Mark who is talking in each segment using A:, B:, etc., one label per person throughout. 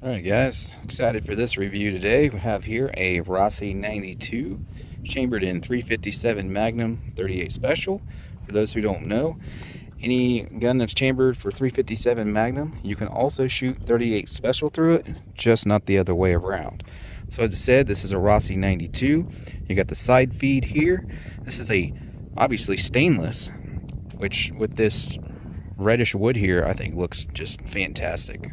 A: Alright guys, excited for this review today. We have here a Rossi 92 chambered in 357 Magnum 38 Special. For those who don't know, any gun that's chambered for 357 Magnum, you can also shoot 38 Special through it, just not the other way around. So as I said, this is a Rossi 92. You got the side feed here. This is obviously stainless, which with this reddish wood here I think looks just fantastic.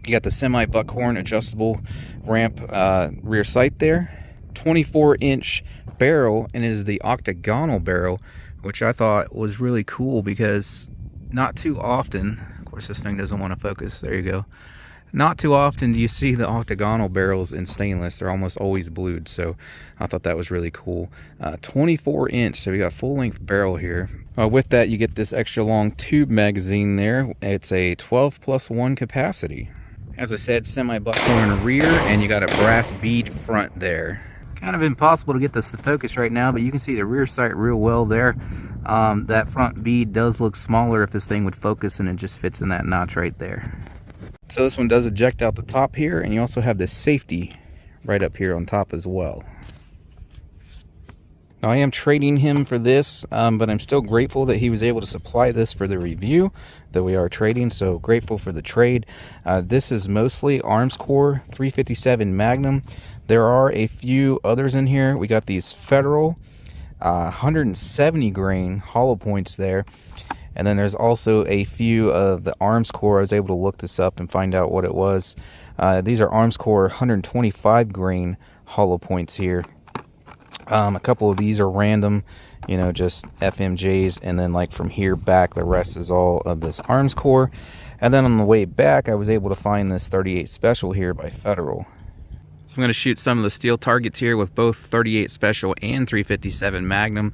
A: You got the semi buckhorn adjustable ramp rear sight there, 24-inch barrel, and it is the octagonal barrel, which I thought was really cool because not too often, of course this thing doesn't want to focus, there you go, not too often do you see the octagonal barrels in stainless. They're almost always blued, so I thought that was really cool. 24-inch, so we got full-length barrel here. With that, you get this extra long tube magazine there. It's a 12+1 capacity. As I said, semi buckhorn rear, and you got a brass bead front there. Kind of impossible to get this to focus right now, but you can see the rear sight real well there. That front bead does look smaller if this thing would focus, and it just fits in that notch right there. So this one does eject out the top here, and you also have this safety right up here on top as well. Now I am trading him for this, but I'm still grateful that he was able to supply this for the review that we are trading, so grateful for the trade. This is mostly Armscore 357 Magnum. There are a few others in here. We got these Federal 170 grain hollow points there, and then there's also a few of the Armscore. I was able to look this up and find out what it was. These are Armscore 125 grain hollow points here. A couple of these are random, you know, just FMJs, and then like from here back, the rest is all of this Armscore. And then on the way back, I was able to find this 38 Special here by Federal. So I'm going to shoot some of the steel targets here with both 38 Special and 357 Magnum.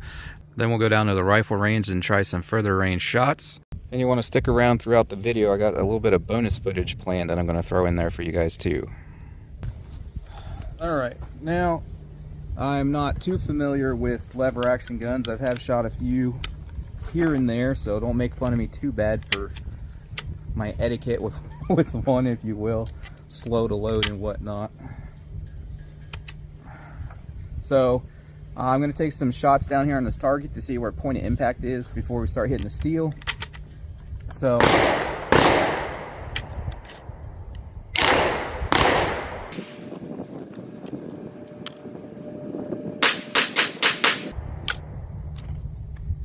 A: Then we'll go down to the rifle range and try some further range shots. And you want to stick around throughout the video. I got a little bit of bonus footage planned that I'm going to throw in there for you guys too. Alright, now I'm not too familiar with lever action guns. I have shot a few here and there, so don't make fun of me too bad for my etiquette with one, if you will. Slow to load and whatnot. So I'm going to take some shots down here on this target to see where point of impact is before we start hitting the steel. So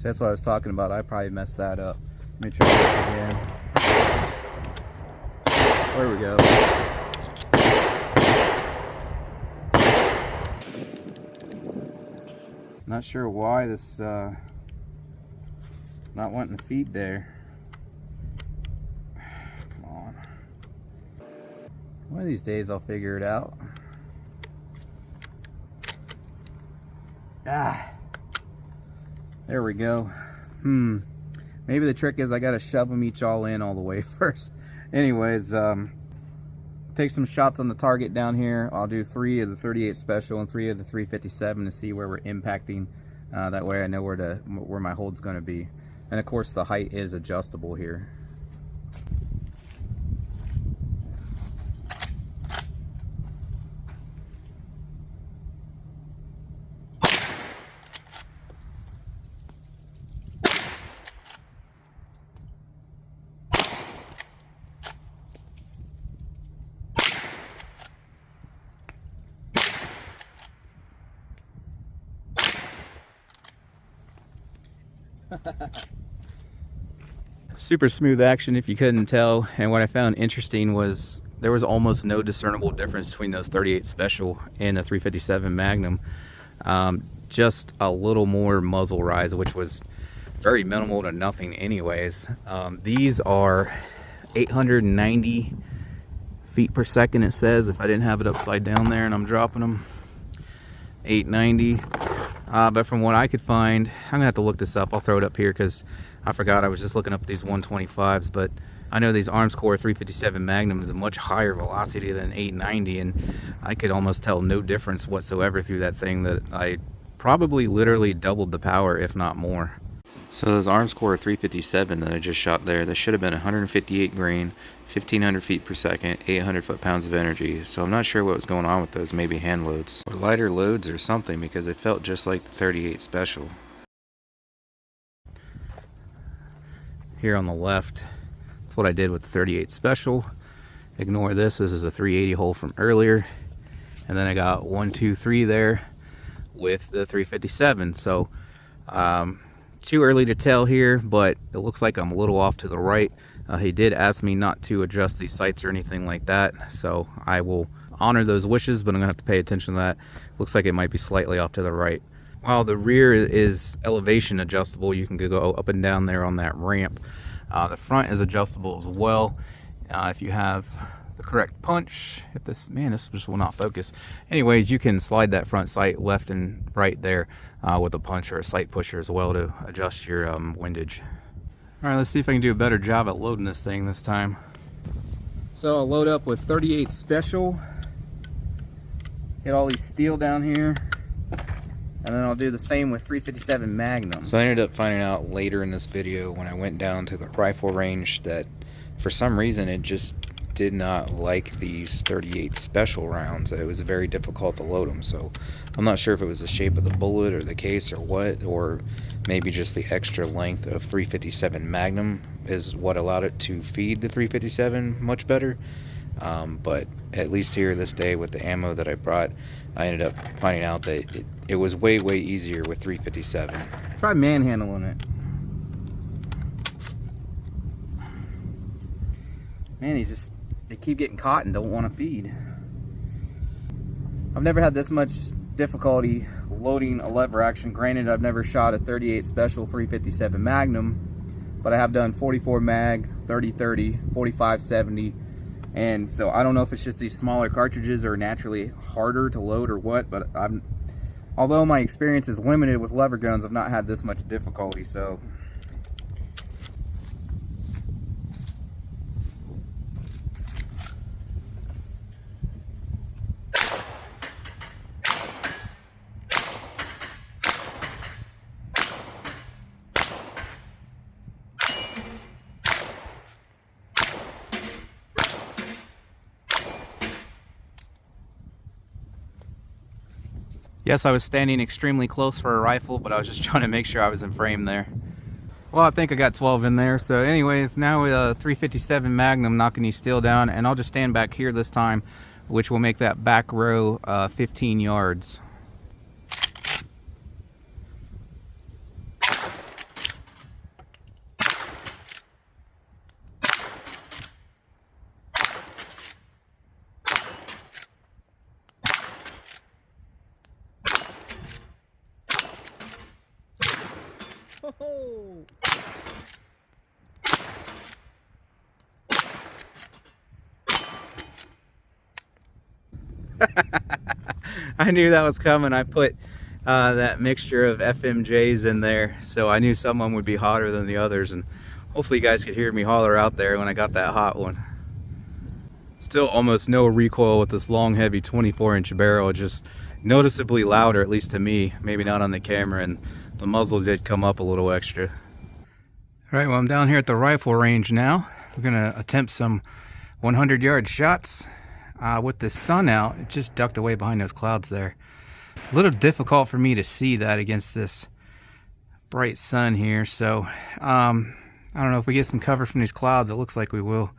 A: that's what I was talking about. I probably messed that up. Let me try this again. There we go. Not sure why this not wanting to feed there. Come on. One of these days I'll figure it out. There we go. Maybe the trick is I gotta shove them each all in all the way first. Anyways, take some shots on the target down here. I'll do 3 of the 38 Special and 3 of the 357 to see where we're impacting. That way I know where my hold's gonna be. And of course the height is adjustable here. Super smooth action if you couldn't tell, and what I found interesting was there was almost no discernible difference between those 38 Special and the 357 Magnum. Just a little more muzzle rise, which was very minimal to nothing anyways. These are 890 feet per second, it says, if I didn't have it upside down there and I'm dropping them. 890. But from what I could find, I'm gonna have to look this up. I'll throw it up here because I forgot. I was just looking up these 125s, but I know these Armscore 357 Magnum is a much higher velocity than 890, and I could almost tell no difference whatsoever through that thing. That I probably literally doubled the power, if not more. So those arms core 357 that I just shot there, they should have been 158 grain, 1500 feet per second, 800 foot-pounds of energy. So I'm not sure what was going on with those, maybe hand loads or lighter loads or something, because they felt just like the 38 special. Here on the left, that's what I did with the 38 special. Ignore this, this is a 380 hole from earlier. And then I got 1, 2, 3 there with the 357. So too early to tell here, but it looks like I'm a little off to the right. He did ask me not to adjust these sights or anything like that, so I will honor those wishes, but I'm gonna have to pay attention to that. Looks like it might be slightly off to the right. While the rear is elevation adjustable, you can go up and down there on that ramp. The front is adjustable as well. If you have the correct punch, if this just will not focus. Anyways, you can slide that front sight left and right there with a punch or a sight pusher as well to adjust your windage. All right, let's see if I can do a better job at loading this thing this time. So I'll load up with 38 special, get all these steel down here, and then I'll do the same with 357 Magnum. So I ended up finding out later in this video when I went down to the rifle range that for some reason it just did not like these 38 special rounds. It was very difficult to load them, so I'm not sure if it was the shape of the bullet or the case or what, or maybe just the extra length of 357 Magnum is what allowed it to feed the 357 much better. But at least here this day with the ammo that I brought, I ended up finding out that it was way easier with 357.
B: Try manhandling it. Man, they keep getting caught and don't want to feed. I've never had this much difficulty loading a lever action. Granted, I've never shot a 38 special 357 Magnum, but I have done 44 mag, 30-30, 45-70, and so I don't know if it's just these smaller cartridges are naturally harder to load or what, but although my experience is limited with lever guns, I've not had this much difficulty, so.
A: Yes, I was standing extremely close for a rifle, but I was just trying to make sure I was in frame there. Well, I think I got 12 in there. So anyways, now with a 357 Magnum knocking these steel down, and I'll just stand back here this time, which will make that back row 15 yards.
B: Oh.
A: I knew that was coming. I put that mixture of FMJs in there, so I knew someone would be hotter than the others, and hopefully you guys could hear me holler out there when I got that hot one. Still almost no recoil with this long, heavy 24-inch barrel, just noticeably louder, at least to me, maybe not on the camera, and the muzzle did come up a little extra. All right, well, I'm down here at the rifle range now. We're gonna attempt some 100-yard shots. With the sun out, it just ducked away behind those clouds there. A little difficult for me to see that against this bright sun here, so I don't know if we get some cover from these clouds. It looks like we will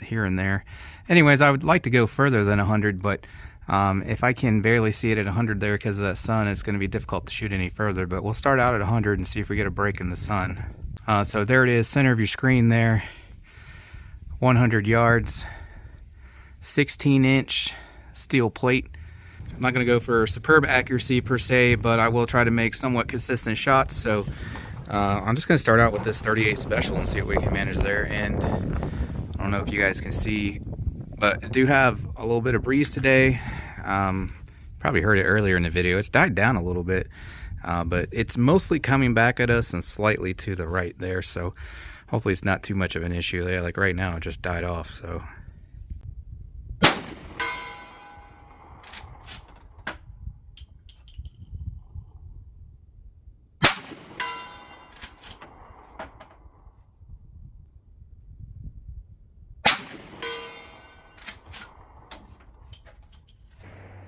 A: here and there. Anyways, I would like to go further than 100, but if I can barely see it at 100 there because of that sun, it's going to be difficult to shoot any further, but we'll start out at 100 and see if we get a break in the sun. So there it is, center of your screen there, 100 yards, 16-inch steel plate. I'm not going to go for superb accuracy per se, but I will try to make somewhat consistent shots. So I'm just going to start out with this 38 special and see what we can manage there. And I don't know if you guys can see, but I do have a little bit of breeze today. Probably heard it earlier in the video. It's died down a little bit, but it's mostly coming back at us and slightly to the right there. So hopefully it's not too much of an issue there. Like right now, it just died off. So.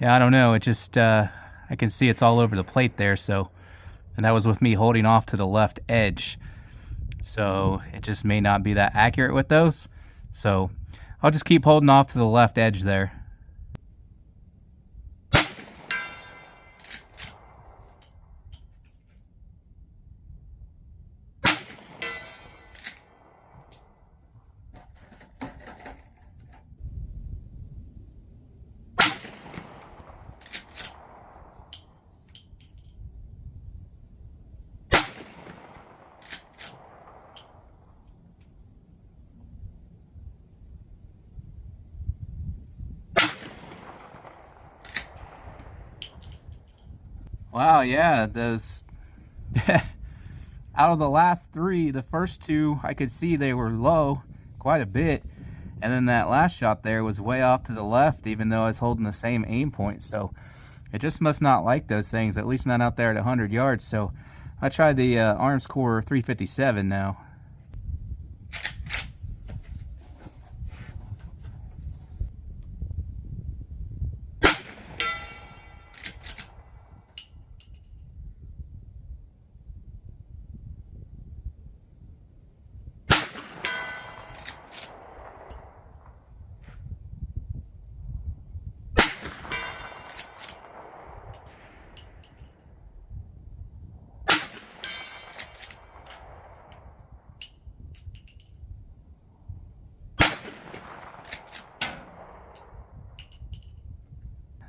A: Yeah, I don't know. It just, I can see it's all over the plate there. So, and that was with me holding off to the left edge. So it just may not be that accurate with those. So I'll just keep holding off to the left edge there. Wow, yeah, those out of the last three, the first two I could see they were low quite a bit, and then that last shot there was way off to the left, even though I was holding the same aim point. So it just must not like those things, at least not out there at 100 yards. So I tried the Armscore 357 now.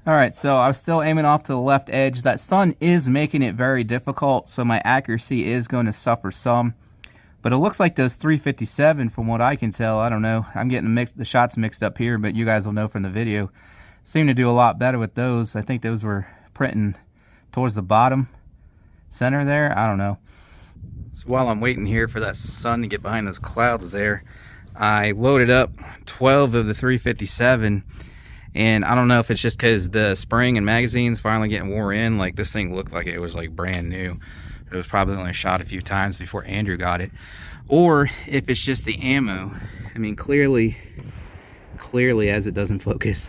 A: All right, so I was still aiming off to the left edge. That sun is making it very difficult, so my accuracy is going to suffer some. But it looks like those 357, from what I can tell, I don't know. I'm getting the shots mixed up here, but you guys will know from the video. Seem to do a lot better with those. I think those were printing towards the bottom center there. I don't know. So while I'm waiting here for that sun to get behind those clouds there, I loaded up 12 of the 357. And I don't know if it's just because the spring and magazine's finally getting wore in. Like, this thing looked like it was like brand new. It was probably only shot a few times before Andrew got it. Or if it's just the ammo. I mean, clearly as it doesn't focus.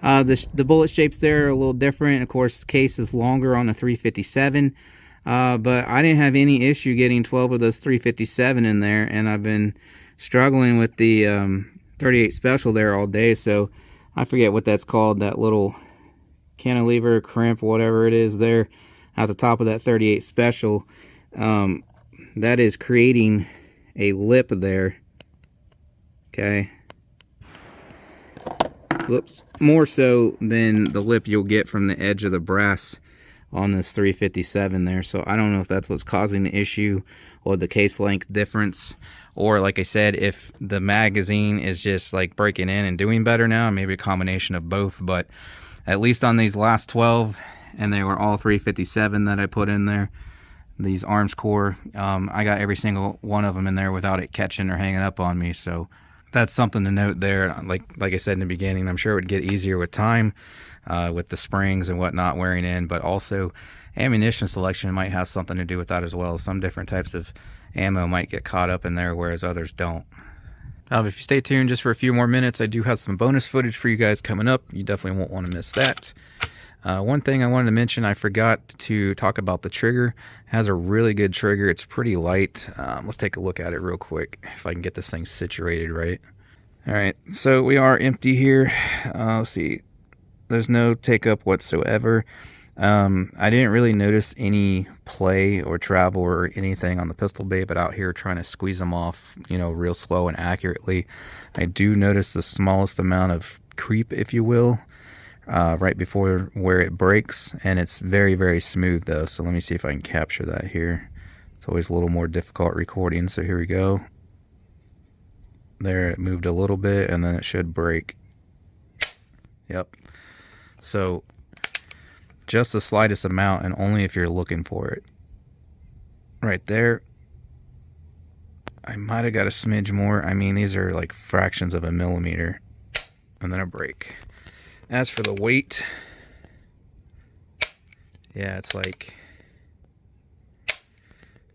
A: The bullet shapes there are a little different. Of course, the case is longer on the 357. But I didn't have any issue getting 12 of those 357 in there. And I've been struggling with the 38 Special there all day. So I forget what that's called, that little cantilever, crimp, whatever it is there at the top of that 38 Special. That is creating a lip there. Okay. Whoops. More so than the lip you'll get from the edge of the brass on this 357 there. So I don't know if that's what's causing the issue, or the case length difference, or like I said, if the magazine is just like breaking in and doing better now. Maybe a combination of both. But at least on these last 12, and they were all 357 that I put in there, these Armscore, I got every single one of them in there without it catching or hanging up on me. So that's something to note there. Like I said in the beginning, I'm sure it would get easier with time, with the springs and whatnot wearing in, but also ammunition selection might have something to do with that as well. Some different types of ammo might get caught up in there, whereas others don't. If you stay tuned just for a few more minutes, I do have some bonus footage for you guys coming up. You definitely won't want to miss that. One thing I wanted to mention, I forgot to talk about the trigger. It has a really good trigger. It's pretty light. Let's take a look at it real quick, if I can get this thing situated right. All right, so we are empty here. Let's see. There's no take up whatsoever. I didn't really notice any play or travel or anything on the pistol bay, but out here trying to squeeze them off, real slow and accurately. I do notice the smallest amount of creep, if you will, right before where it breaks, and it's very, very smooth though. So let me see if I can capture that here. It's always a little more difficult recording, so here we go. There, it moved a little bit, and then it should break. Yep. So just the slightest amount, and only if you're looking for it. Right there. I might have got a smidge more. I mean, these are like fractions of a millimeter, and then a break. As for the weight, yeah, it's like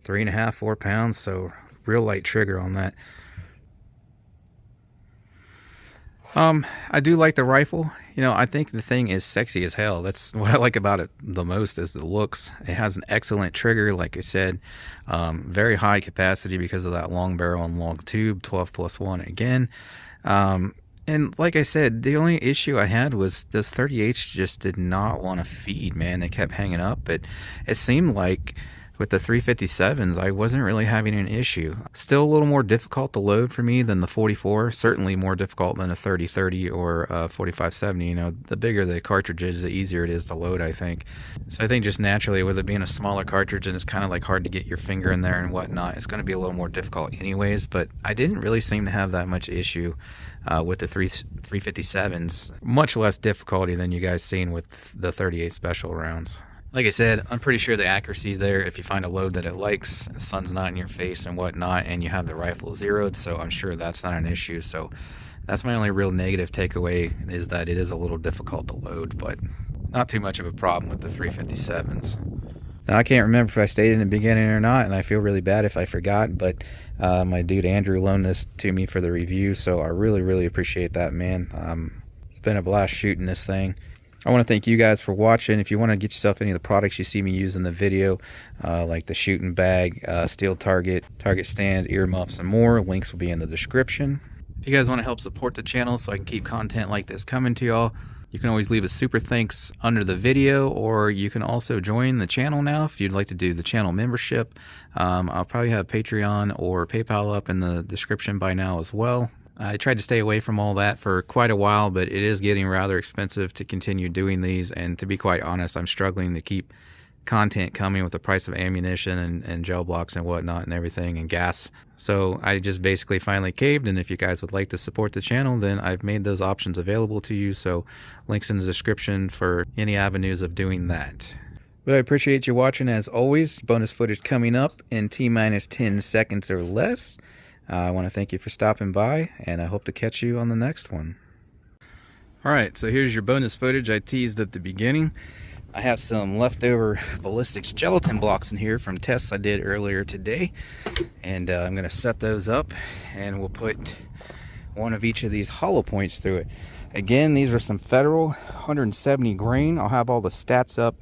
A: 3.5, 4 pounds, so real light trigger on that. I do like the rifle. You know, I think the thing is sexy as hell. That's what I like about it the most, is the looks. It has an excellent trigger, like I said, very high capacity because of that long barrel and long tube, 12+1 again. And like I said, the only issue I had was this 38 just did not want to feed, man. They kept hanging up, but it seemed like with the 357s, I wasn't really having an issue. Still a little more difficult to load for me than the 44. Certainly more difficult than a 30-30 or a 45-70. You know, the bigger the cartridge is, the easier it is to load, I think. So I think just naturally, with it being a smaller cartridge and it's kind of like hard to get your finger in there and whatnot, it's going to be a little more difficult anyways. But I didn't really seem to have that much issue with the 357s. Much less difficulty than you guys seen with the 38 special rounds. Like I said, I'm pretty sure the accuracy is there if you find a load that it likes, the sun's not in your face and whatnot, and you have the rifle zeroed, so I'm sure that's not an issue. So that's my only real negative takeaway, is that it is a little difficult to load, but not too much of a problem with the 357s. Now, I can't remember if I stated in the beginning or not, and I feel really bad if I forgot, but my dude Andrew loaned this to me for the review, so I really appreciate that, man. It's been a blast shooting this thing. I want to thank you guys for watching. If you want to get yourself any of the products you see me use in the video, like the shooting bag, steel target, target stand, earmuffs, and more, links will be in the description. If you guys want to help support the channel so I can keep content like this coming to y'all, you can always leave a super thanks under the video, or you can also join the channel now if you'd like to do the channel membership. I'll probably have Patreon or PayPal up in the description by now as well. I tried to stay away from all that for quite a while, but it is getting rather expensive to continue doing these, and to be quite honest, I'm struggling to keep content coming with the price of ammunition and gel blocks and whatnot and everything, and gas. So I just basically finally caved, and if you guys would like to support the channel, then I've made those options available to you, so links in the description for any avenues of doing that. But I appreciate you watching as always. Bonus footage coming up in T-minus 10 seconds or less. I want to thank you for stopping by, and I hope to catch you on the next one. Alright, so here's your bonus footage I teased at the beginning. I have some leftover ballistics gelatin blocks in here from tests I did earlier today, and I'm going to set those up, and we'll put one of each of these hollow points through it. Again, these are some Federal 170 grain. I'll have all the stats up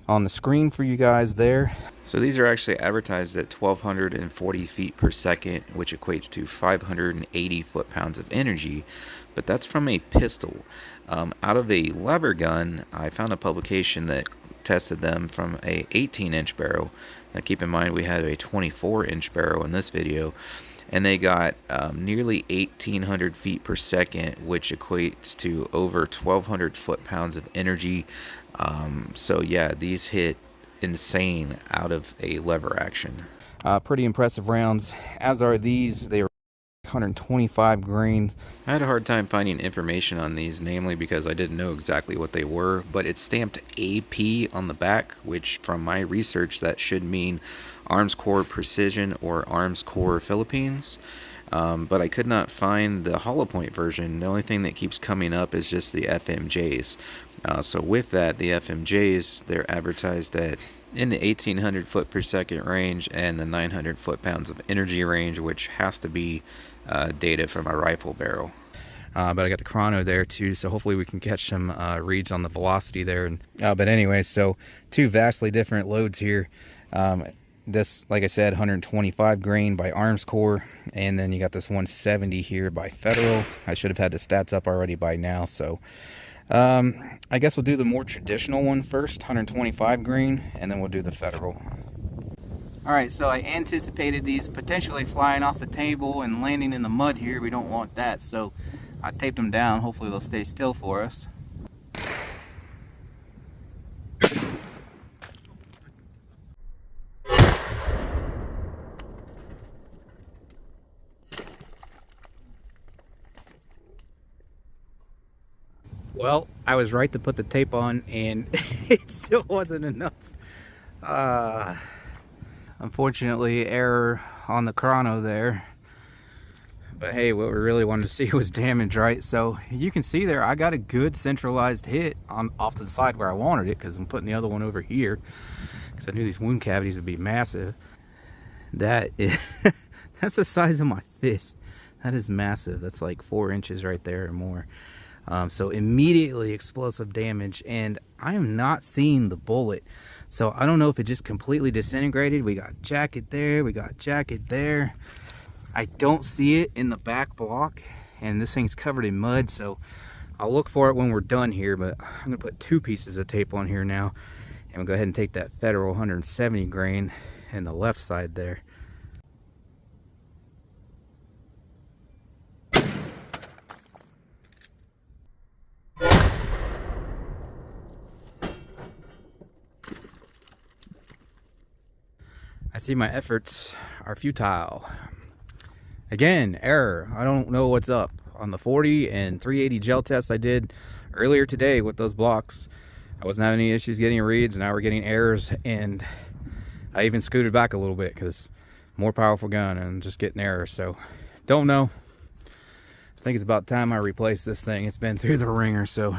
A: on the screen for you guys there. So these are actually advertised at 1,240 feet per second, which equates to 580 foot-pounds of energy, but that's from a pistol. Out of a lever gun, I found a publication that tested them from a 18-inch barrel. Now keep in mind we had a 24-inch barrel in this video, and they got nearly 1,800 feet per second, which equates to over 1,200 foot-pounds of energy. So yeah, these hit insane out of a lever action. Pretty impressive rounds, as are these. They are 125 grains. I had a hard time finding information on these, namely because I didn't know exactly what they were, but it's stamped AP on the back, which from my research that should mean Arms Corps Precision or Arms Corps Philippines. But I could not find the hollow point version. The only thing that keeps coming up is just the FMJs. So with that, the FMJs, they're advertised at in the 1,800 foot per second range and the 900 foot-pounds of energy range, which has to be data from a rifle barrel. But I got the chrono there too, so hopefully we can catch some reads on the velocity there. But anyway, so two vastly different loads here. This, like I said, 125 grain by Arms Corps, and then you got this 170 here by Federal. I should have had the stats up already by now, so I guess we'll do the more traditional one first, 125 grain, and then we'll do the Federal. Alright, so I anticipated these potentially flying off the table and landing in the mud here. We don't want that, so I taped them down. Hopefully they'll stay still for us. Well, I was right to put the tape on, and it still wasn't enough. Unfortunately, error on the chrono there. But hey, what we really wanted to see was damage, right? So you can see there, I got a good centralized hit off to the side where I wanted it, because I'm putting the other one over here, because I knew these wound cavities would be massive. That is, that's the size of my fist. That is massive. That's like 4 inches right there or more. So immediately explosive damage, and I am not seeing the bullet. So I don't know if it just completely disintegrated. We got jacket there, we got jacket there. I don't see it in the back block, and this thing's covered in mud, so I'll look for it when we're done here. But I'm gonna put 2 pieces of tape on here now, and we'll go ahead and take that Federal 170 grain in the left side there. I see my efforts are futile. Again, error. I don't know what's up. On the 40 and 380 gel test I did earlier today with those blocks, I wasn't having any issues getting reads. Now we're getting errors, and I even scooted back a little bit because more powerful gun and just getting errors. So don't know. I think it's about time I replace this thing. It's been through the ringer. So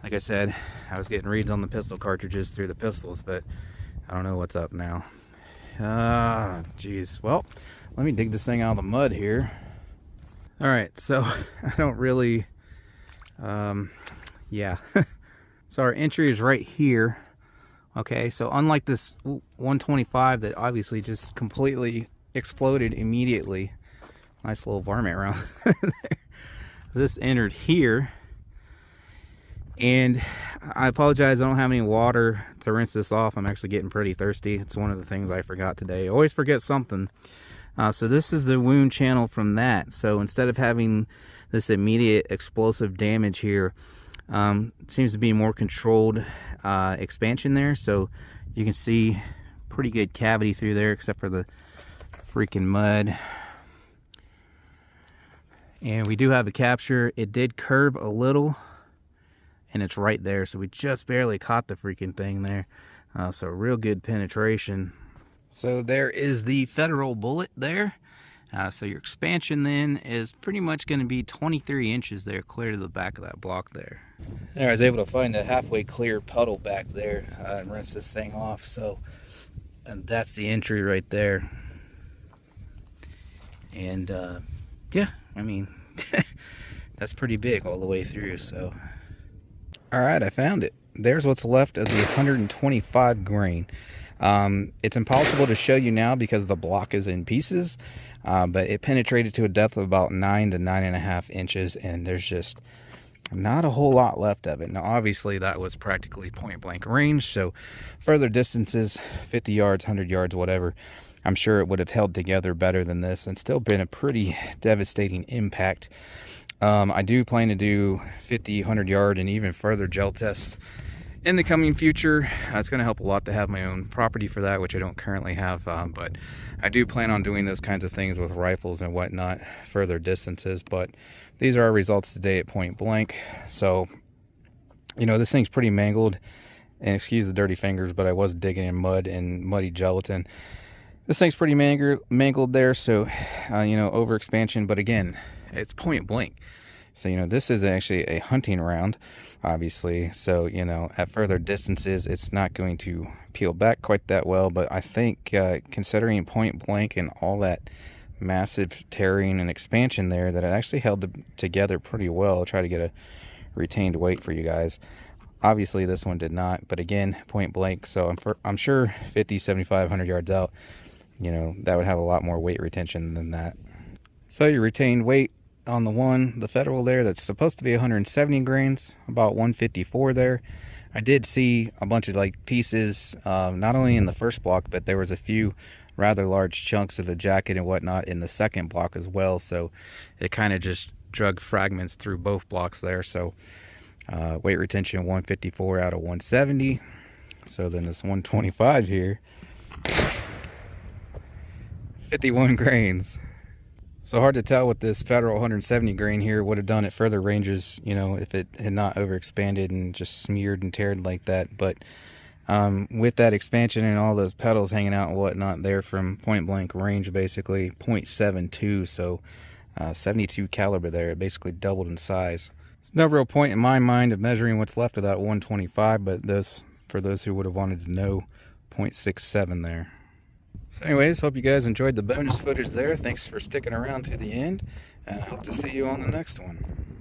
A: like I said, I was getting reads on the pistol cartridges through the pistols, but I don't know what's up now. Geez. Well, let me dig this thing out of the mud here. All right, so I don't really, yeah. So our entry is right here. Okay, so unlike this 125 that obviously just completely exploded immediately. Nice little varmint round there. This entered here. And I apologize, I don't have any water to rinse this off. I'm actually getting pretty thirsty. It's one of the things I forgot today. I always forget something. So this is the wound channel from that. So instead of having this immediate explosive damage here, it seems to be more controlled expansion there. So you can see pretty good cavity through there, except for the freaking mud. And we do have a capture. It did curve a little, and it's right there, so we just barely caught the freaking thing there. So real good penetration. So there is the Federal bullet there. So your expansion then is pretty much going to be 23 inches there, clear to the back of that block there. There, I was able to find a halfway clear puddle back there and rinse this thing off. So, and that's the entry right there. And yeah, I mean, that's pretty big all the way through. So. Alright, I found it. There's what's left of the 125 grain. It's impossible to show you now because the block is in pieces, but it penetrated to a depth of about 9 to 9.5 inches, and there's just not a whole lot left of it. Now, obviously, that was practically point blank range, so further distances, 50 yards, 100 yards, whatever, I'm sure it would have held together better than this and still been a pretty devastating impact. I do plan to do 50, 100 yard and even further gel tests in the coming future. It's going to help a lot to have my own property for that, which I don't currently have, but I do plan on doing those kinds of things with rifles and whatnot, further distances. But these are our results today at point blank. So, you know, this thing's pretty mangled, and excuse the dirty fingers, but I was digging in mud and muddy gelatin. This thing's pretty mangled there, so, you know, over expansion, but again, it's point blank. So, you know, this is actually a hunting round, obviously. So, you know, at further distances, it's not going to peel back quite that well. But I think considering point blank and all that massive tearing and expansion there, that it actually held together pretty well. I'll try to get a retained weight for you guys. Obviously, this one did not. But again, point blank. So I'm sure 50, 75, 100 yards out, you know, that would have a lot more weight retention than that. So your retained weight on the Federal there, that's supposed to be 170 grains, about 154 there. I did see a bunch of like pieces, not only in the first block, but there was a few rather large chunks of the jacket and whatnot in the second block as well. So it kind of just drug fragments through both blocks there. So weight retention 154 out of 170. So then this 125 here, 51 grains. So hard to tell what this Federal 170 grain here would have done at further ranges, you know, if it had not overexpanded and just smeared and teared like that. But with that expansion and all those pedals hanging out and whatnot there from point blank range, basically 0.72, so 72 caliber there, it basically doubled in size. There's no real point in my mind of measuring what's left of that 125, but for those who would have wanted to know, 0.67 there. So anyways, hope you guys enjoyed the bonus footage there. Thanks for sticking around to the end, and I hope to see you on the next one.